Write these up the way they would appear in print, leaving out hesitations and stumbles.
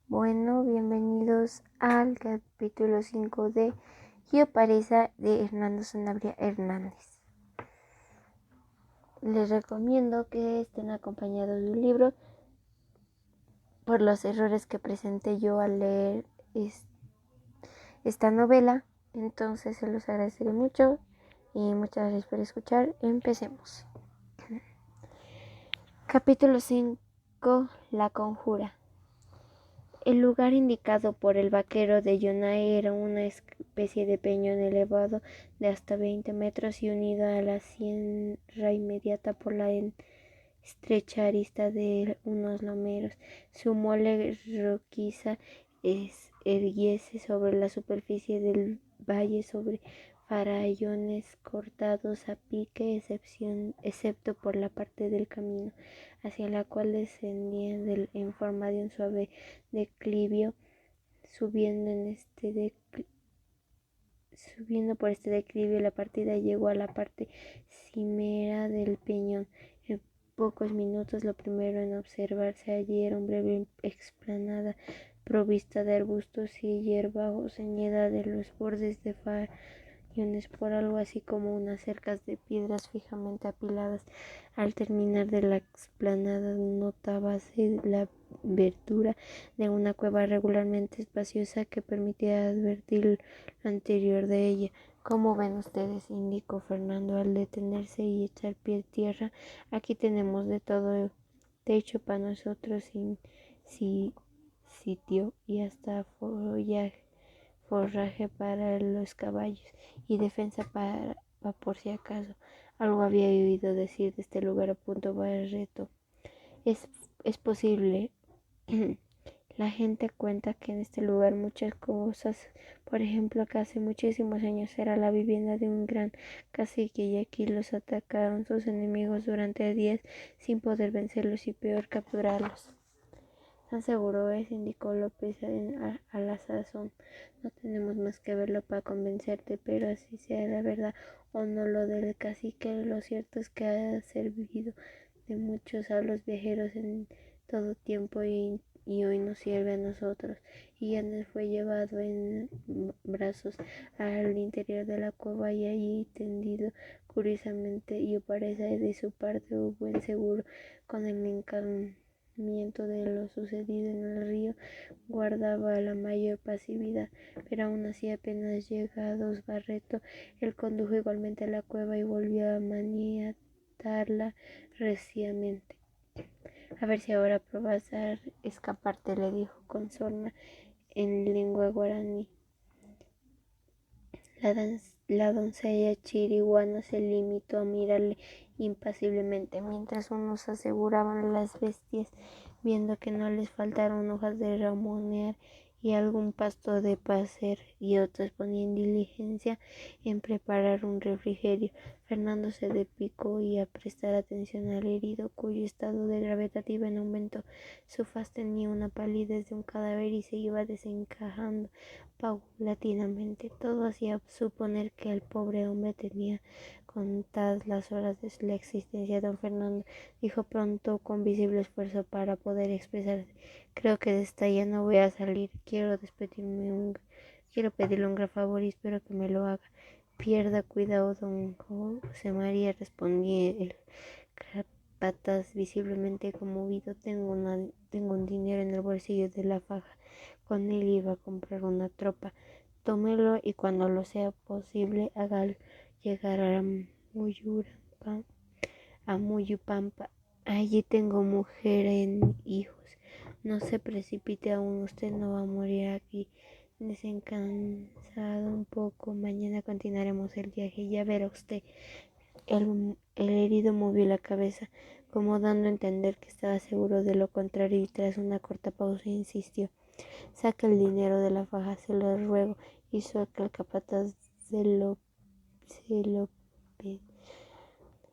Bueno, bienvenidos al capítulo 5 de Geoparisa de Hernando Sanabria Hernández. Les recomiendo que estén acompañados de un libro por los errores que presenté yo al leer esta novela. Entonces se los agradeceré mucho y muchas gracias por escuchar. Empecemos. Capítulo 5. La conjura. El lugar indicado por el vaquero de Yonae era una especie de peñón elevado de hasta 20 metros y unido a la sierra inmediata por la estrecha arista de unos lomeros. Su mole roquiza erguiese sobre la superficie del valle sobre farallones cortados a pique, excepto por la parte del camino hacia la cual descendían en forma de un suave declive. Subiendo por este declive, la partida llegó a la parte cimera del peñón. En pocos minutos, lo primero en observarse allí era una breve explanada provista de arbustos y hierba ceñida de los bordes de por algo así como unas cercas de piedras fijamente apiladas. Al terminar de la explanada notábase la abertura de una cueva regularmente espaciosa que permitía advertir lo anterior de ella. ¿Cómo ven ustedes?, indicó Fernando al detenerse y echar pie a tierra. Aquí tenemos de todo: techo para nosotros, sitio y hasta forraje para los caballos y defensa para por si acaso. Algo había oído decir de este lugar, apuntó Barreto. Es posible. La gente cuenta que en este lugar muchas cosas, por ejemplo, que hace muchísimos años era la vivienda de un gran cacique y aquí los atacaron sus enemigos durante días sin poder vencerlos y peor capturarlos. Tan seguro es, indicó López a la sazón. No tenemos más que verlo para convencerte, pero así sea la verdad o no lo del cacique, lo cierto es que ha servido de muchos a los viajeros en todo tiempo y hoy nos sirve a nosotros. Y Yáñez fue llevado en brazos al interior de la cueva y allí tendido curiosamente y parece de su parte buen seguro con el de lo sucedido en el río, guardaba la mayor pasividad, pero aún así apenas llegados Barreto, él condujo igualmente a la cueva y volvió a maniatarla reciamente. A ver si ahora pruebas a escaparte, le dijo con sorna en lengua guaraní. La doncella chiriguana se limitó a mirarle impasiblemente, mientras unos aseguraban las bestias, viendo que no les faltaron hojas de ramonear y algún pasto de pacer, y otros ponían diligencia en preparar un refrigerio. Fernando se depicó y a prestar atención al herido, cuyo estado de gravedad iba en aumento. Su faz tenía una palidez de un cadáver y se iba desencajando paulatinamente. Todo hacía suponer que el pobre hombre tenía contadas las horas de la existencia. Don Fernando dijo pronto con visible esfuerzo para poder expresarse: creo que de esta ya no voy a salir. Quiero pedirle un gran favor y espero que me lo haga. Pierda cuidado, don José María, respondió el capataz visiblemente conmovido. Tengo un dinero en el bolsillo de la faja. Con él iba a comprar una tropa. Tómelo y cuando lo sea posible hágalo llegar a Muyupampa. Allí tengo mujer y hijos. No se precipite aún, usted no va a morir aquí. Descansado un poco, mañana continuaremos el viaje. Ya verá usted. El herido movió la cabeza, como dando a entender que estaba seguro de lo contrario, y tras una corta pausa insistió: saca el dinero de la faja, se lo ruego. Hizo que el capataz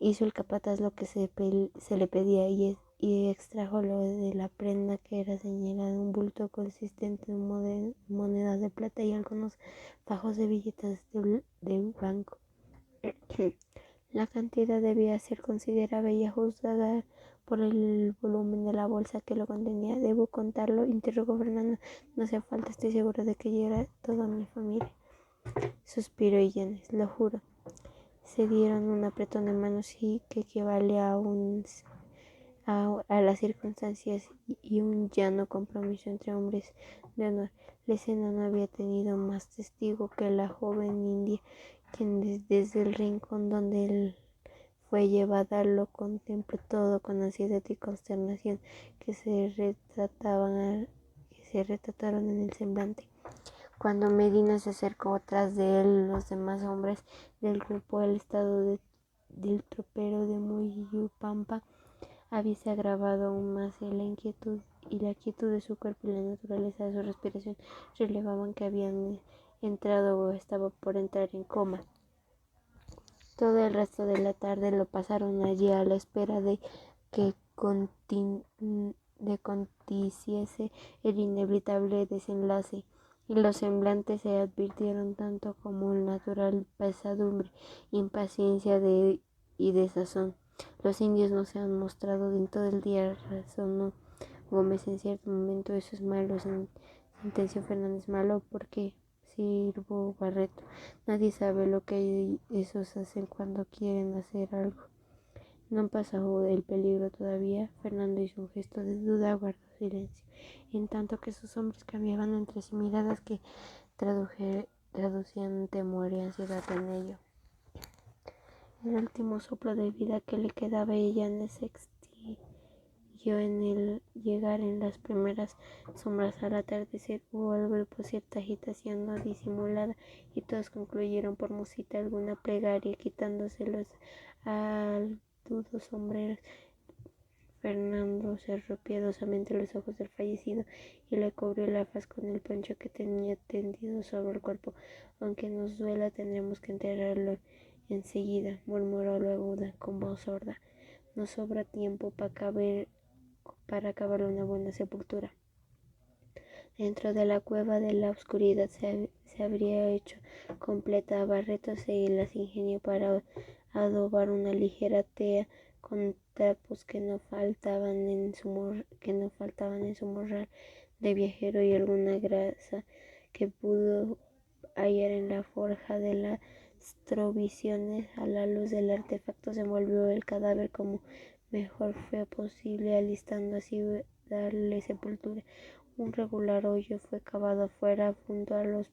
hizo el capataz lo que se le pedía y extrajo lo de la prenda, que era señalada un bulto consistente en monedas de plata y algunos fajos de billetes de banco. La cantidad debía ser considerable y ajustada por el volumen de la bolsa que lo contenía. ¿Debo contarlo?, interrogó Fernando. No hace falta, estoy seguro de que llega toda mi familia. Suspiró Yanes. Lo juro. Se dieron un apretón de manos y que equivale a las circunstancias y un llano compromiso entre hombres de honor. La escena no había tenido más testigo que la joven india, quien desde el rincón donde él fue llevada lo contempló todo con ansiedad y consternación que se retrataron en el semblante. Cuando Medina se acercó tras de él, los demás hombres del grupo, el estado del tropero de Muyupampa habíase agravado aún más, y la quietud de su cuerpo y la naturaleza de su respiración revelaban que habían entrado o estaba por entrar en coma. Todo el resto de la tarde lo pasaron allí a la espera de que aconteciese el inevitable desenlace, y los semblantes se advirtieron tanto como natural pesadumbre, impaciencia y desazón. Los indios no se han mostrado en todo el día, razonó Gómez en cierto momento. Eso es malo, sentenció Fernández. Malo, porque sirvo Barreto. Nadie sabe lo que esos hacen cuando quieren hacer algo. No han pasado el peligro todavía. Fernando hizo un gesto de duda, guardó silencio, en tanto que sus hombres cambiaban entre sí miradas que traducían temor y ansiedad en ello. El último soplo de vida que le quedaba a ella se extinguió en el llegar en las primeras sombras al atardecer. Hubo al grupo cierta agitación no disimulada, y todos concluyeron por música alguna plegaria, quitándose los aldudos sombreros. Fernando cerró piadosamente los ojos del fallecido y le cubrió la faz con el poncho que tenía tendido sobre el cuerpo. Aunque nos duela, tendremos que enterrarlo enseguida, murmuró luego con voz sorda. Nos sobra tiempo para acabar una buena sepultura. Dentro de la cueva de la oscuridad se habría hecho completa. Barreto se las ingenió para adobar una ligera tea con trapos que no faltaban en su morral de viajero y alguna grasa que pudo hallar en la forja de las provisiones. A la luz del artefacto se envolvió el cadáver como mejor fue posible, alistando así darle sepultura. Un regular hoyo fue cavado afuera, junto a los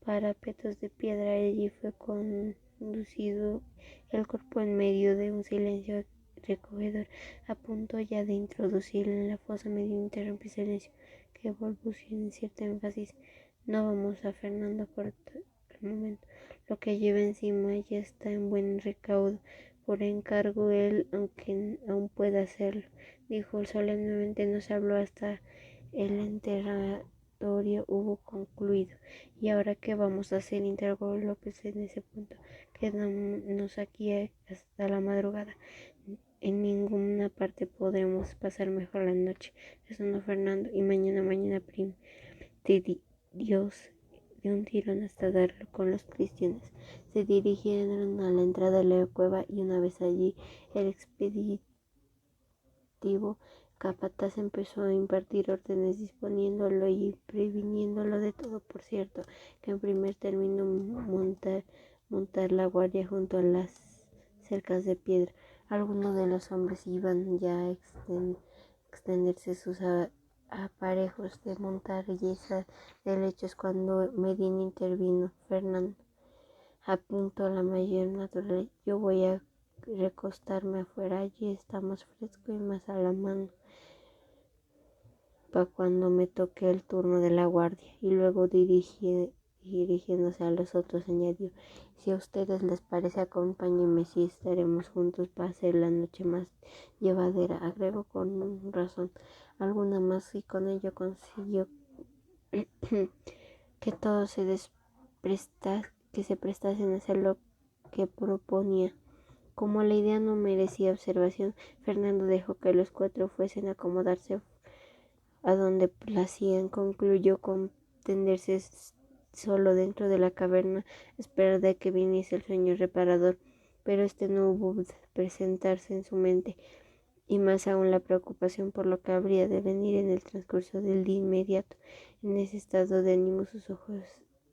parapetos de piedra. Allí fue conducido el cuerpo en medio de un silencio recogedor. A punto ya de introducirlo en la fosa, Medina interrumpió el silencio, que balbuceó en cierto énfasis. No vamos a Fernando por el momento. Lo que lleva encima ya está en buen recaudo. Por encargo él, aunque aún pueda hacerlo, dijo solemnemente. No se habló hasta el enterratorio hubo concluido. ¿Y ahora qué vamos a hacer?, interrogó López en ese punto. Quedámonos aquí hasta la madrugada. En ninguna parte podremos pasar mejor la noche, respondió Fernando. Y mañana promete Dios, de un tirón hasta darlo con los cristianos. Se dirigieron a la entrada de la cueva, y una vez allí el expeditivo capataz empezó a impartir órdenes, disponiéndolo y previniéndolo de todo. Por cierto, que en primer término montar la guardia junto a las cercas de piedra. Algunos de los hombres iban ya a extenderse sus aparejos de montañesa de lechos cuando Medina intervino. Fernando apuntó la mayor naturaleza. Yo voy a recostarme afuera, allí está más fresco y más a la mano para cuando me toque el turno de la guardia. Y luego dirigiéndose a los otros añadió: si a ustedes les parece, acompáñenme, si estaremos juntos para hacer la noche más llevadera. Agregó con razón alguna más, y con ello consiguió que todos se prestasen a hacer lo que proponía. Como la idea no merecía observación, Fernando dejó que los cuatro fuesen a acomodarse a donde placían. Concluyó con tenderse solo dentro de la caverna, esperar de que viniese el sueño reparador, pero este no hubo de presentarse en su mente. y más aún la preocupación por lo que habría de venir en el transcurso del día inmediato. En ese estado de ánimo sus ojos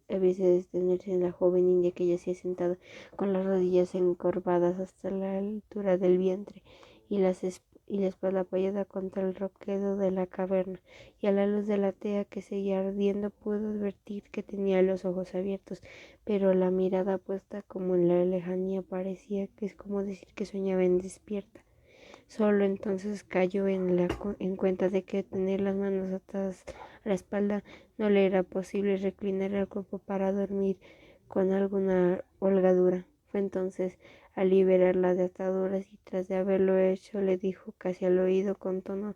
habían de detenerse en la joven india que yacía sentada con las rodillas encorvadas hasta la altura del vientre y la espalda apoyada contra el roquedo de la caverna, y a la luz de la tea que seguía ardiendo pudo advertir que tenía los ojos abiertos, pero la mirada puesta como en la lejanía parecía que es como decir que soñaba en despierta. Solo entonces cayó en cuenta de que tener las manos atadas a la espalda no le era posible reclinar el cuerpo para dormir con alguna holgadura. Fue entonces a liberarla de ataduras y tras de haberlo hecho le dijo casi al oído con tono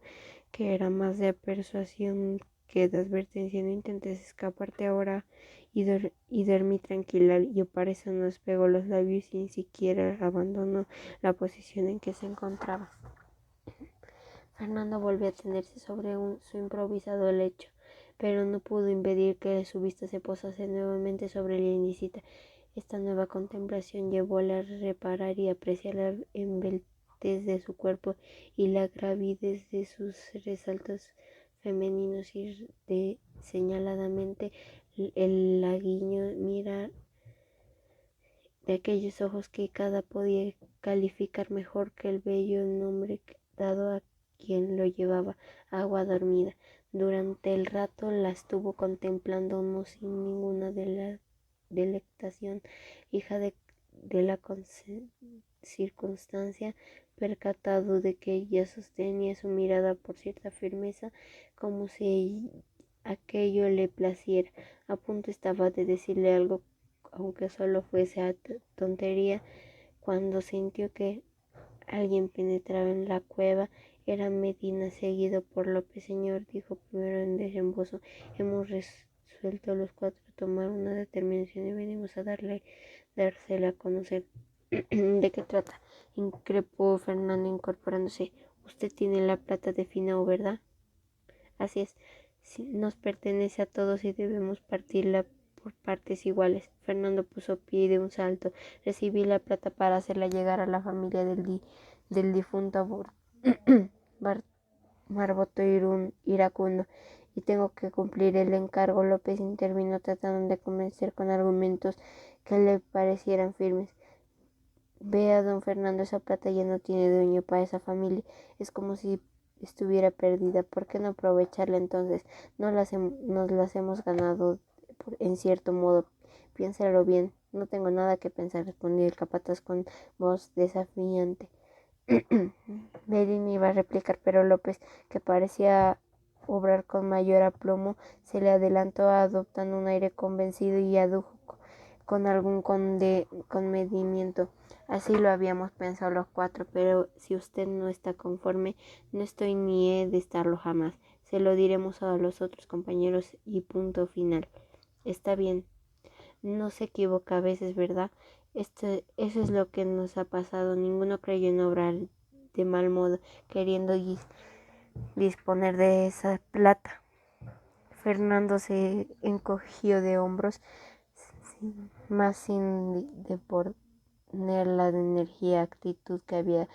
que era más de persuasión que de advertencia: no intentes escaparte ahora y dormí tranquila. Yo para eso no despegó los labios y ni siquiera abandonó la posición en que se encontraba. Fernando volvió a tenerse sobre su improvisado lecho, pero no pudo impedir que su vista se posase nuevamente sobre la indicita. Esta nueva contemplación llevóle a reparar y apreciar la embeltez de su cuerpo y la gravidez de sus resaltos femeninos, y de señaladamente el laguiño mirar de aquellos ojos que cada podía calificar mejor que el bello nombre dado a quien lo llevaba: agua dormida. Durante el rato la estuvo contemplando, no sin ninguna delectación, hija de la circunstancia, percatado de que ella sostenía su mirada por cierta firmeza, como si aquello le placiera. A punto estaba de decirle algo, aunque solo fuese a tontería, cuando sintió que alguien penetraba en la cueva. Era Medina, seguido por López. Señor, dijo primero en desembozo, hemos resuelto los cuatro tomar una determinación y venimos a dársela a conocer. ¿De qué trata?, increpó Fernando incorporándose. Usted tiene la plata de Finau, ¿verdad? Así es. Sí, nos pertenece a todos y debemos partirla por partes iguales. Fernando puso pie de un salto. Recibí la plata para hacerla llegar a la familia del difunto Marboto iracundo, y tengo que cumplir el encargo. López intervino tratando de convencer con argumentos que le parecieran firmes. Vea, don Fernando, esa plata ya no tiene dueño para esa familia. Es como si estuviera perdida. ¿Por qué no aprovecharla entonces? Nos las hemos ganado en cierto modo. Piénsalo bien. No tengo nada que pensar, respondió el capataz con voz desafiante. Medina iba a replicar, pero López, que parecía obrar con mayor aplomo, se le adelantó adoptando un aire convencido y adujo con algún comedimiento: así lo habíamos pensado los cuatro, pero si usted no está conforme, no estoy ni he de estarlo jamás. Se lo diremos a los otros compañeros y punto final. Está bien. No se equivoca a veces, ¿verdad? Eso es lo que nos ha pasado. Ninguno creyó en obrar de mal modo, queriendo disponer de esa plata. Fernando se encogió de hombros, sin deponer la energía actitud que había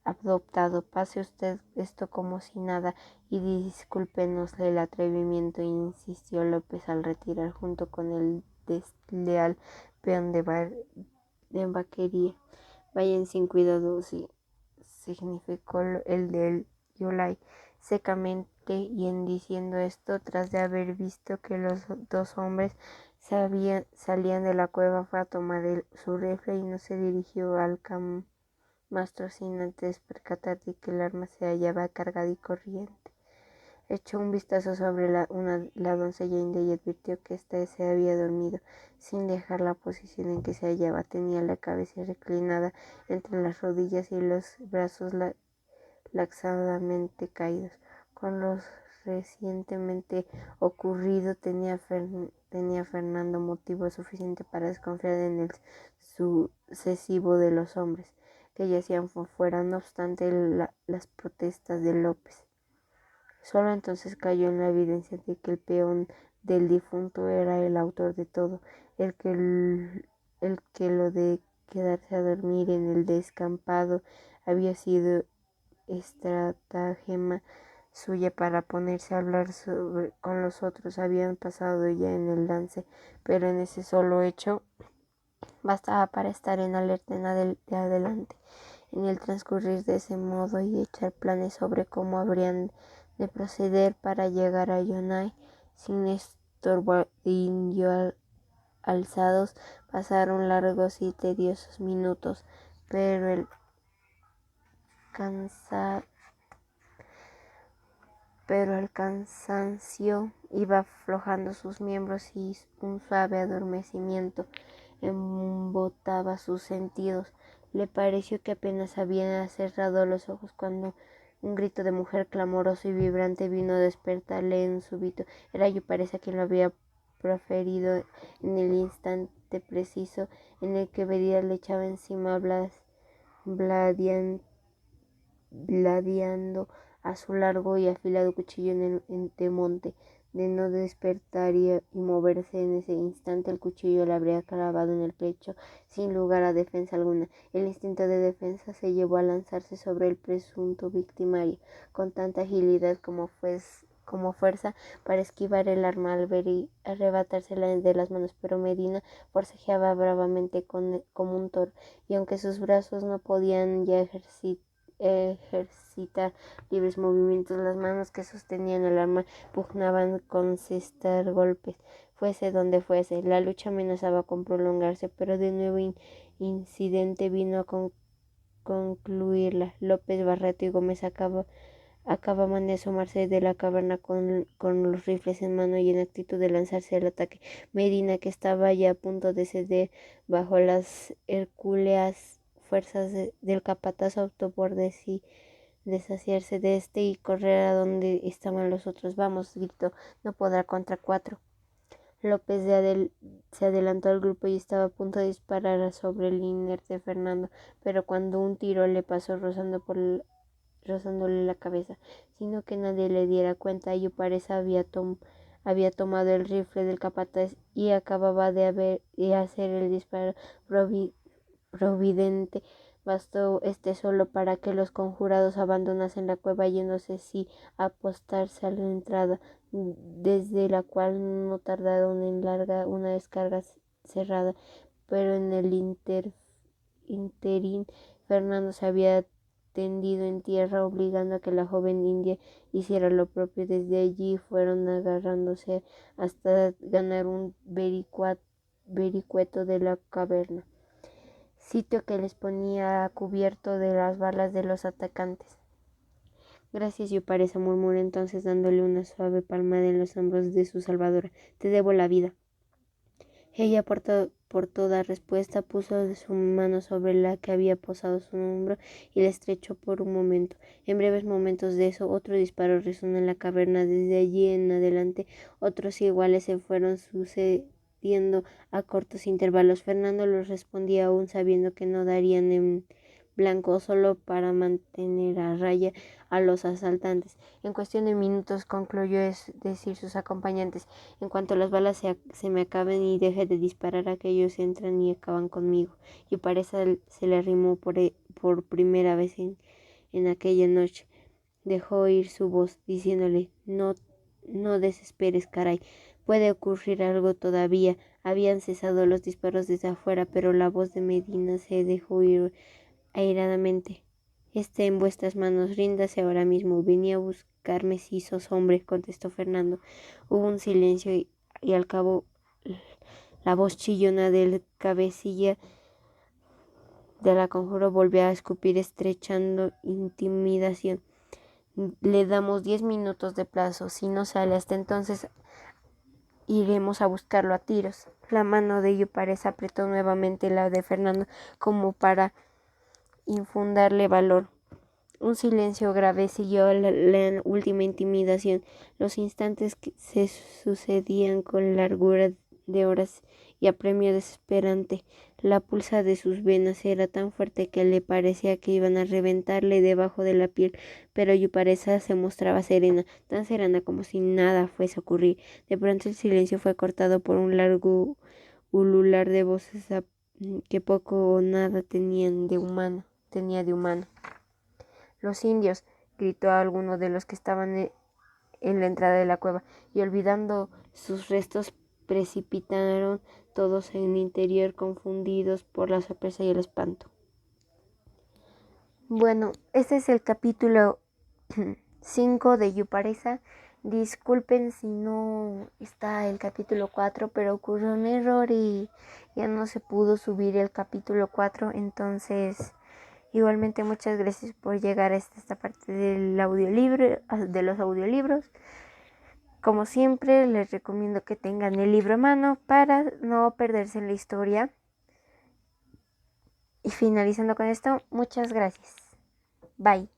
adoptado. Pase usted esto como si nada y discúlpenos el atrevimiento, insistió López al retirar junto con el desleal peón de vaquería. Vayan sin cuidado, significó el del Yolai secamente, y en diciendo esto, tras de haber visto que los dos hombres salían de la cueva, fue a tomar su rifle y no se dirigió al camastro sin antes percatar de que el arma se hallaba cargada y corriente. Echó un vistazo sobre la doncella india y advirtió que ésta se había dormido sin dejar la posición en que se hallaba. Tenía la cabeza reclinada entre las rodillas y los brazos laxamente caídos. Con lo recientemente ocurrido tenía Fernando motivo suficiente para desconfiar en el sucesivo de los hombres que yacían fuera. No obstante las protestas de López, solo entonces cayó en la evidencia de que el peón del difunto era el autor de todo, el que lo de quedarse a dormir en el descampado había sido estratagema suya para ponerse a hablar con los otros. Habían pasado ya en el lance, pero en ese solo hecho bastaba para estar en alerta de adelante. En el transcurrir de ese modo y echar planes sobre cómo habrían de proceder para llegar a Yonai sin estorbo alzados, pasaron largos y tediosos minutos, pero el cansancio iba aflojando sus miembros y un suave adormecimiento embotaba sus sentidos. Le pareció que apenas había cerrado los ojos cuando un grito de mujer clamoroso y vibrante vino a despertarle en súbito. Era Yupáreza quien lo había proferido en el instante preciso en el que Medina le echaba encima bladeando a su largo y afilado cuchillo en monte. De no despertar y moverse en ese instante, el cuchillo le habría clavado en el pecho sin lugar a defensa alguna. El instinto de defensa se llevó a lanzarse sobre el presunto victimario con tanta agilidad como fuerza para esquivar el arma al ver y arrebatársela de las manos, pero Medina forcejeaba bravamente como un toro, y aunque sus brazos no podían ya ejercitar libres movimientos, las manos que sostenían el arma pugnaban con asestar golpes, fuese donde fuese. La lucha amenazaba con prolongarse, pero de nuevo incidente vino a concluirla. López Barreto y Gómez acababan de asomarse de la caverna con los rifles en mano y en actitud de lanzarse al ataque. Medina, que estaba ya a punto de ceder bajo las hercúleas fuerzas del capataz, optó por deshacerse de este y correr a donde estaban los otros. Vamos, gritó, no podrá contra 4. López se adelantó al grupo y estaba a punto de disparar sobre el inerte Fernando, pero cuando un tiro le pasó rozándole la cabeza, sino que nadie le diera cuenta, Yupáreza había tomado el rifle del capataz y acababa de hacer el disparo providente. Bastó este solo para que los conjurados abandonasen la cueva, yéndose a apostarse a la entrada, desde la cual no tardaron en largar una descarga cerrada, pero en el interín Fernando se había tendido en tierra, obligando a que la joven india hiciera lo propio. Desde allí fueron agarrándose hasta ganar un vericueto de la caverna, sitio que les ponía a cubierto de las balas de los atacantes. Gracias, Yupáreza, murmuró entonces, dándole una suave palmada en los hombros de su salvadora. Te debo la vida. Ella, por toda respuesta, puso su mano sobre la que había posado su hombro y la estrechó por un momento. En breves momentos de eso, otro disparo resonó en la caverna. Desde allí en adelante, otros iguales se fueron sucediendo a cortos intervalos. Fernando los respondía aún sabiendo que no darían en blanco, solo para mantener a raya a los asaltantes. En cuestión de minutos, concluyó decir sus acompañantes, en cuanto las balas se me acaben y deje de disparar, aquellos entran y acaban conmigo. Y parece se le arrimó por primera vez en aquella noche. Dejó oír su voz, diciéndole, no desesperes, caray, puede ocurrir algo todavía. Habían cesado los disparos desde afuera, pero la voz de Medina se dejó oír airadamente. Esté en vuestras manos, ríndase ahora mismo. Venía a buscarme si sos hombre, contestó Fernando. Hubo un silencio y al cabo la voz chillona del cabecilla de la conjuro volvió a escupir, estrechando intimidación. Le damos 10 minutos de plazo. Si no sale hasta entonces, iremos a buscarlo a tiros. La mano de Yupáreza apretó nuevamente la de Fernando como para infundarle valor. Un silencio grave siguió la última intimidación. Los instantes que se sucedían con largura de horas y apremio desesperante. La pulsa de sus venas era tan fuerte que le parecía que iban a reventarle debajo de la piel, pero Yupáreza se mostraba serena, tan serena como si nada fuese a ocurrir. De pronto el silencio fue cortado por un largo ulular de voces que poco o nada tenía de humano. Los indios, gritó a alguno de los que estaban en la entrada de la cueva, y olvidando sus restos, precipitaron todos en el interior, confundidos por la sorpresa y el espanto. Bueno, este es el capítulo 5 de Yuparesa. Disculpen si no está el capítulo 4, pero ocurrió un error y ya no se pudo subir el capítulo 4. Entonces, igualmente muchas gracias por llegar a esta parte del audiolibro, de los audiolibros. Como siempre, les recomiendo que tengan el libro a mano para no perderse en la historia. Y finalizando con esto, muchas gracias. Bye.